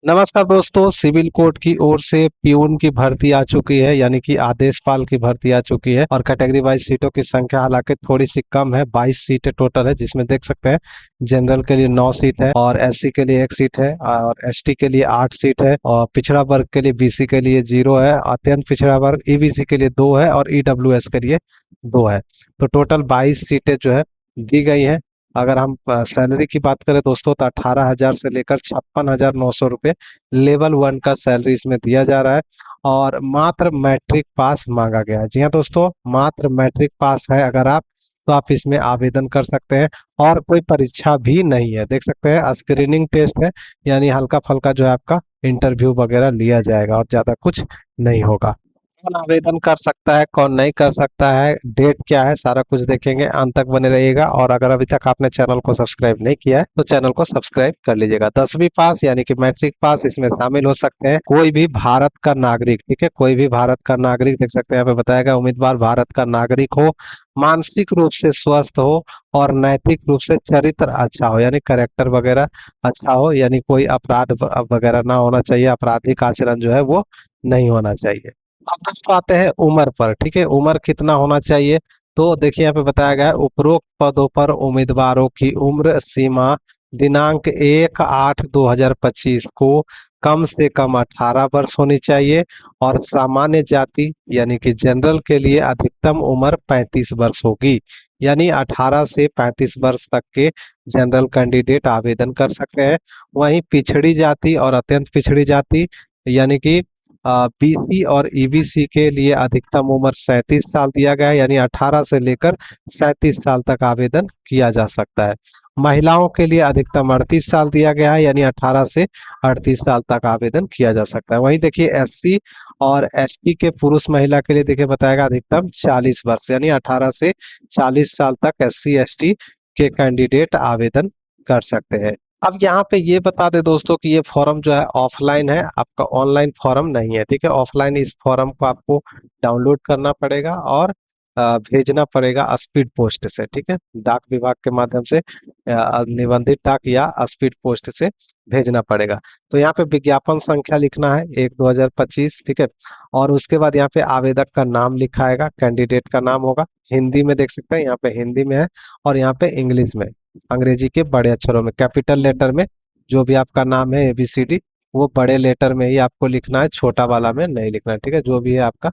नमस्कार दोस्तों, civil court की ओर से प्यून की भर्ती आ चुकी है, यानी कि आदेशपाल की भर्ती आ चुकी है। और कैटेगरी वाइज सीटों की संख्या हालांकि थोड़ी सी कम है, 22 सीटें टोटल है, जिसमें देख सकते हैं जनरल के लिए 9 सीट है और एससी के लिए 1 सीट है और एसटी के लिए 8 सीट है और पिछड़ा वर्ग के लिए बीसी के लिए 0 है, अत्यंत पिछड़ा वर्ग ईबीसी के लिए 2 है और ईडब्ल्यूएस के लिए 2 है। तो टोटल 22 सीटें जो है दी गई हैं। अगर हम सैलरी की बात करें दोस्तों, तो 18,000 से लेकर 56,900 रुपये लेवल 1 का सैलरी इसमें दिया जा रहा है। और मात्र मैट्रिक पास मांगा गया है। जी हाँ दोस्तों, मात्र मैट्रिक पास है अगर आप, तो आप इसमें आवेदन कर सकते हैं। और कोई परीक्षा भी नहीं है, देख सकते हैं स्क्रीनिंग टेस्ट है, यानी हल्का फल्का जो है आपका इंटरव्यू वगैरह लिया जाएगा और ज्यादा कुछ नहीं होगा। कौन आवेदन कर सकता है, कौन नहीं कर सकता है, डेट क्या है, सारा कुछ देखेंगे। अंत तक बने रहिएगा। और अगर अभी तक आपने चैनल को सब्सक्राइब नहीं किया है तो चैनल को सब्सक्राइब कर लीजिएगा। 10वीं पास यानी कि मैट्रिक पास इसमें शामिल हो सकते हैं कोई भी भारत का नागरिक। ठीक है, कोई भी भारत का नागरिक, देख सकते हैं यहाँ पे बताया गया उम्मीदवार भारत का नागरिक हो, मानसिक रूप से स्वस्थ हो और नैतिक रूप से चरित्र अच्छा हो, यानी करेक्टर वगैरह अच्छा हो, यानी कोई अपराध वगैरह ना होना चाहिए, आपराधिक आचरण जो है वो नहीं होना चाहिए। अब दोस्तों आते हैं उम्र पर। ठीक है, उम्र कितना होना चाहिए, तो देखिए यहाँ पे बताया गया है उपरोक्त पदों पर उम्मीदवारों की उम्र सीमा दिनांक 1/8/2025 को कम से कम 18 वर्ष होनी चाहिए। और सामान्य जाति यानी कि जनरल के लिए अधिकतम उम्र 35 वर्ष होगी, यानी 18 से 35 वर्ष तक के जनरल कैंडिडेट आवेदन कर सकते हैं। वहीं पिछड़ी जाति और अत्यंत पिछड़ी जाति यानी कि बीसी और ईबीसी के लिए अधिकतम उम्र 37 साल दिया गया है, यानी 18 से लेकर 37 साल तक आवेदन किया जा सकता है। महिलाओं के लिए अधिकतम 38 साल दिया गया है, यानी 18 से 38 साल तक आवेदन किया जा सकता है। वहीं देखिए एससी और एसटी के पुरुष महिला के लिए देखिए बताएगा अधिकतम 40 वर्ष, यानी 18 से 40 साल तक एससी एसटी के कैंडिडेट आवेदन कर सकते हैं। अब यहाँ पे ये बता दे दोस्तों कि ये फॉर्म जो है ऑफलाइन है, आपका ऑनलाइन फॉर्म नहीं है। ठीक है, ऑफलाइन इस फॉर्म को आपको डाउनलोड करना पड़ेगा और भेजना पड़ेगा स्पीड पोस्ट से। ठीक है, डाक विभाग के माध्यम से निबंधित डाक या स्पीड पोस्ट से भेजना पड़ेगा। तो यहाँ पे विज्ञापन संख्या लिखना है 1/2025। ठीक है, और उसके बाद यहाँ पे आवेदक का नाम लिखा आएगा, कैंडिडेट का नाम होगा, हिंदी में देख सकते हैं यहाँ पे हिंदी में है और यहाँ पे इंग्लिश में, अंग्रेजी के बड़े अक्षरों में कैपिटल लेटर में। जो भी आपका नाम है एबीसीडी वो बड़े लेटर में ही आपको लिखना है, छोटा वाला में नहीं लिखना है। ठीक है, जो भी है आपका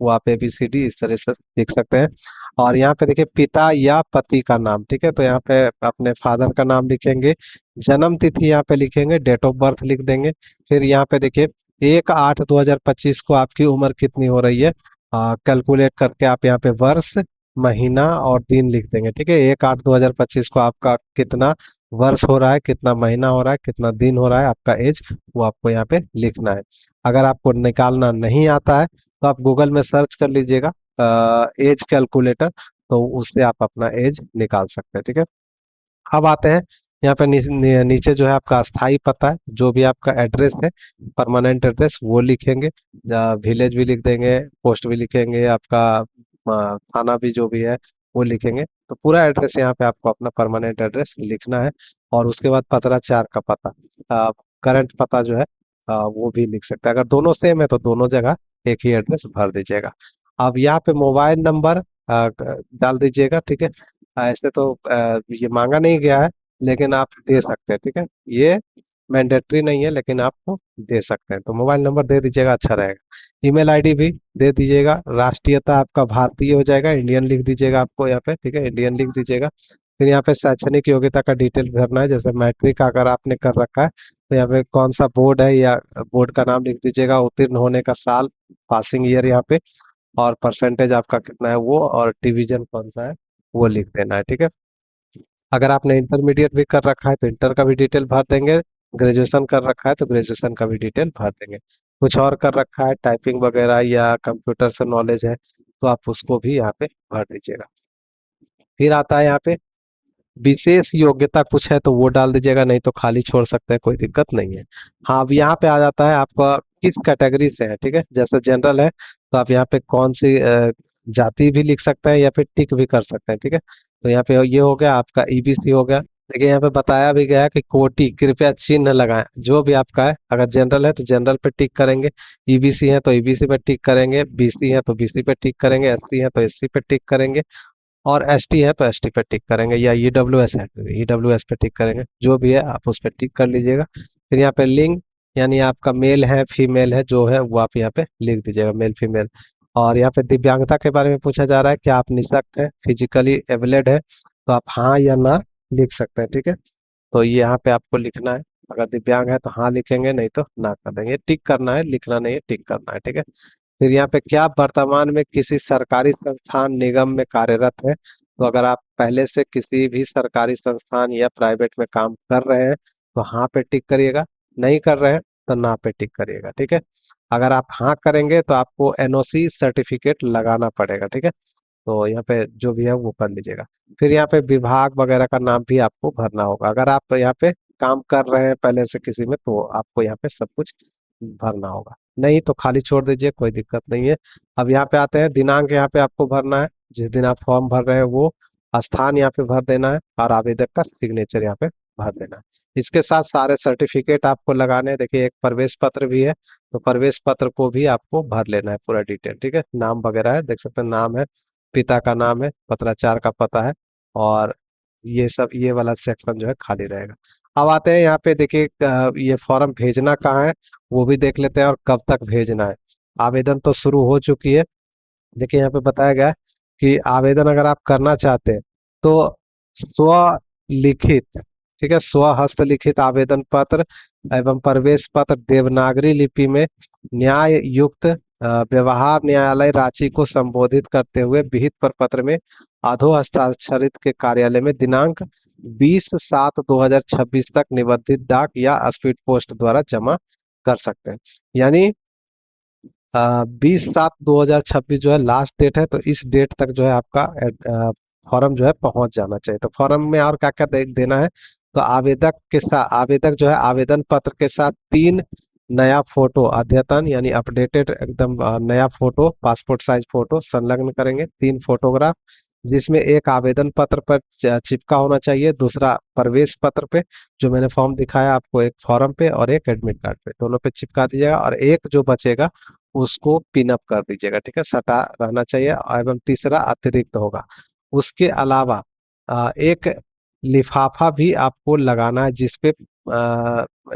वो आप एबीसीडी इस तरह से लिख सकते हैं। और यहाँ पे देखिए पिता या पति का नाम। ठीक है, तो यहाँ पे अपने फादर का नाम लिखेंगे, जन्म तिथि यहाँ पे लिखेंगे, डेट ऑफ बर्थ लिख देंगे। फिर यहाँ पे देखिए 1/8/2025 को आपकी उम्र कितनी हो रही है, कैलकुलेट करके आप यहाँ पे वर्ष महीना और दिन लिख देंगे। ठीक है, 1/8/2025 को आपका कितना वर्ष हो रहा है, कितना महीना हो रहा है, कितना दिन हो रहा है, आपका एज, वो आपको यहाँ पे लिखना है। अगर आपको निकालना नहीं आता है तो आप गूगल में सर्च कर लीजिएगा एज कैलकुलेटर, तो उससे आप अपना एज निकाल सकते हैं। ठीक है, अब आते हैं यहाँ पे नीचे जो है आपका अस्थाई पता है, जो भी आपका एड्रेस है, परमानेंट एड्रेस वो लिखेंगे, विलेज भी लिख देंगे, पोस्ट भी लिखेंगे, आपका थाना भी जो भी है वो लिखेंगे। तो पूरा एड्रेस यहाँ पे आपको अपना परमानेंट एड्रेस लिखना है। और उसके बाद पत्राचार का पता, करंट पता जो है वो भी लिख सकते हैं। अगर दोनों सेम है तो दोनों जगह एक ही एड्रेस भर दीजिएगा। अब यहाँ पे मोबाइल नंबर डाल दीजिएगा। ठीक है, ऐसे तो ये मांगा नहीं गया है, लेकिन आप दे सकते हैं। ठीक है, ये मैंडेटरी नहीं है, लेकिन आपको दे सकते हैं, तो मोबाइल नंबर दे दीजिएगा, अच्छा रहेगा। ईमेल आईडी भी दे दीजिएगा। राष्ट्रीयता आपका भारतीय हो जाएगा, इंडियन लिख दीजिएगा आपको यहाँ पे। ठीक है, इंडियन लिख दीजिएगा। फिर यहाँ पे शैक्षणिक योग्यता का डिटेल भरना है, जैसे मैट्रिक अगर आपने कर रखा है तो यहाँ पे कौन सा बोर्ड है या बोर्ड का नाम लिख दीजिएगा, उत्तीर्ण होने का साल, पासिंग ईयर यहाँ पे, और परसेंटेज आपका कितना है वो, और डिवीजन कौन सा है वो लिख देना है। ठीक है, अगर आपने इंटरमीडिएट भी कर रखा है तो इंटर का भी डिटेल भर देंगे, ग्रेजुएशन कर रखा है तो ग्रेजुएशन का भी डिटेल भर देंगे। कुछ और कर रखा है टाइपिंग वगैरह या कंप्यूटर से नॉलेज है तो आप उसको भी यहाँ पे भर दीजिएगा। फिर आता है यहाँ पे विशेष योग्यता कुछ है तो वो डाल दीजिएगा, नहीं तो खाली छोड़ सकते हैं, कोई दिक्कत नहीं है। हाँ, अब यहाँ पे आ जाता है आपका किस कैटेगरी से है। ठीक है, जैसे जनरल है तो आप यहाँ पे कौन सी जाति भी लिख सकते हैं या फिर टिक भी कर सकते हैं। ठीक है, तो यहाँ पे ये हो गया आपका ईबीसी हो गया, देखिए यहाँ पे बताया भी गया है कि कोटि कृपया चिन्ह लगाएं, जो भी आपका है। अगर जनरल है तो जनरल पे टिक करेंगे, ईबीसी है तो ईबीसी पे टिक करेंगे, बीसी है तो बीसी पे टिक करेंगे, एससी है तो एससी पे टिक करेंगे, और एसटी है तो एसटी पे टिक करेंगे, या ईडब्ल्यूएस है तो ईडब्ल्यूएस पे टिक करेंगे। जो भी है आप उस पे टिक कर लीजिएगा। फिर यहाँ पे लिंग, यानी आपका मेल है फीमेल है जो है वो आप यहाँ पे लिख दीजिएगा, मेल फीमेल। और यहाँ पे दिव्यांगता के बारे में पूछा जा रहा है कि आप निःशक्त है, फिजिकली एबलेड है, तो आप हाँ या ना लिख सकते हैं, ठीक है। तो ये यहाँ पे आपको लिखना है। अगर दिव्यांग है तो हाँ लिखेंगे, नहीं तो ना कर देंगे। टिक करना है, लिखना नहीं है, टिक करना है, ठीक है। फिर यहाँ पे क्या आप वर्तमान में किसी सरकारी संस्थान निगम में कार्यरत है, तो अगर आप पहले से किसी भी सरकारी संस्थान या प्राइवेट में काम कर रहे हैं तो हाँ पे टिक करिएगा, नहीं कर रहे हैं तो ना पे टिक करिएगा, ठीक है। अगर आप हाँ करेंगे तो आपको एनओसी सर्टिफिकेट लगाना पड़ेगा, ठीक है। तो यहाँ पे जो भी है वो कर लीजिएगा। फिर यहाँ पे विभाग वगैरह का नाम भी आपको भरना होगा। अगर आप यहाँ पे काम कर रहे हैं पहले से किसी में तो आपको यहाँ पे सब कुछ भरना होगा, नहीं तो खाली छोड़ दीजिए, कोई दिक्कत नहीं है। अब यहाँ पे आते हैं, दिनांक यहाँ पे आपको भरना है, जिस दिन आप फॉर्म भर रहे हैं वो स्थान यहाँ पे भर देना है, और आवेदक का सिग्नेचर यहाँ पे भर देना है। इसके साथ सारे सर्टिफिकेट आपको लगाने हैं। देखिए एक प्रवेश पत्र भी है, तो प्रवेश पत्र को भी आपको भर लेना है पूरा डिटेल, ठीक है। नाम वगैरह है, देख सकते हैं नाम है, पिता का नाम है, पत्राचार का पता है, और ये सब ये वाला सेक्शन जो है खाली रहेगा। अब आते हैं यहाँ पे, देखिए ये फॉर्म भेजना कहाँ है वो भी देख लेते हैं, और कब तक भेजना है। आवेदन तो शुरू हो चुकी है। देखिए यहाँ पे बताया गया है कि आवेदन अगर आप करना चाहते हैं तो स्व लिखित, ठीक है, स्व हस्तलिखित आवेदन पत्र एवं प्रवेश पत्र देवनागरी लिपि में न्याय युक्त व्यवहार न्यायालय रांची को संबोधित करते हुए विहित प्रपत्र में अधो हस्ताक्षरित के कार्यालय में दिनांक 20/7/2026 तक निबंधित डाक या स्पीड पोस्ट द्वारा जमा कर सकते हैं। यानी 20/7/2026 जो है लास्ट डेट है, तो इस डेट तक जो है आपका फॉर्म जो है पहुंच जाना चाहिए। तो फॉर्म में और क्या क्या देना है, तो आवेदक के साथ, आवेदक जो है आवेदन पत्र के साथ 3 नया फोटो अद्यतन यानी अपडेटेड एकदम नया फोटो, पासपोर्ट साइज फोटो संलग्न करेंगे, 3 फोटोग्राफ, जिसमें एक आवेदन पत्र पर चिपका होना चाहिए, दूसरा प्रवेश पत्र पे जो मैंने फॉर्म दिखाया आपको, एक फॉर्म पे और एक एडमिट कार्ड पे, दोनों पे चिपका दीजिएगा, और एक जो बचेगा उसको पिन अप कर दीजिएगा, ठीक है, सटा रहना चाहिए। एवं तीसरा अतिरिक्त होगा। उसके अलावा एक लिफाफा भी आपको लगाना है, जिसपे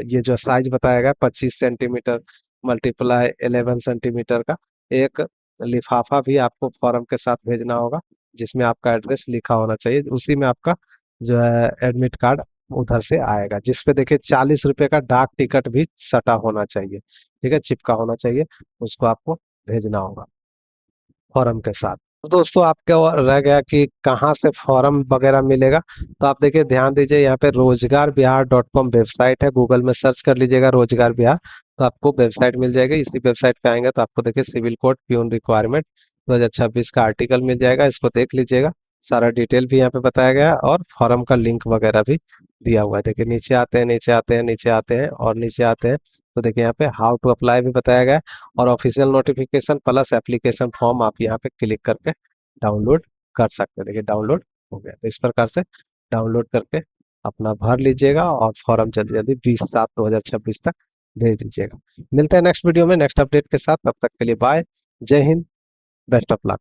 ये जो साइज बताया गया 25 सेंटीमीटर मल्टीप्लाई 11 सेंटीमीटर का एक लिफाफा भी आपको फॉर्म के साथ भेजना होगा, जिसमें आपका एड्रेस लिखा होना चाहिए। उसी में आपका जो है एडमिट कार्ड उधर से आएगा, जिसपे देखिए 40 रुपए का डाक टिकट भी सटा होना चाहिए, ठीक है, चिपका होना चाहिए। उसको आपको भेजना होगा फॉर्म के साथ। तो दोस्तों आपके और रह गया कि कहाँ से फॉर्म वगैरह मिलेगा, तो आप देखिए ध्यान दीजिए, यहाँ पे रोजगार बिहार .com वेबसाइट है, गूगल में सर्च कर लीजिएगा रोजगार बिहार, तो आपको वेबसाइट मिल जाएगी। इसी वेबसाइट पे आएंगे तो आपको देखिए सिविल कोड प्यून रिक्वायरमेंट 2026 का आर्टिकल मिल जाएगा, इसको देख लीजिएगा। सारा डिटेल भी यहाँ पे बताया गया है, और फॉर्म का लिंक वगैरह भी दिया हुआ है। देखिए नीचे आते हैं, नीचे आते हैं, नीचे आते हैं और नीचे आते हैं, तो देखिए यहाँ पे हाउ टू अप्लाई भी बताया गया है, और official notification plus application form आप यहाँ पे क्लिक करके डाउनलोड कर सकते हैं। देखिए डाउनलोड हो गया, तो इस प्रकार से डाउनलोड करके अपना भर लीजिएगा, और फॉर्म जल्दी जल्दी 20/7/2026 तक भेज दीजिएगा। मिलते हैं नेक्स्ट वीडियो में नेक्स्ट अपडेट के साथ, तब तक के लिए बाय, जय हिंद, बेस्ट ऑफ लक।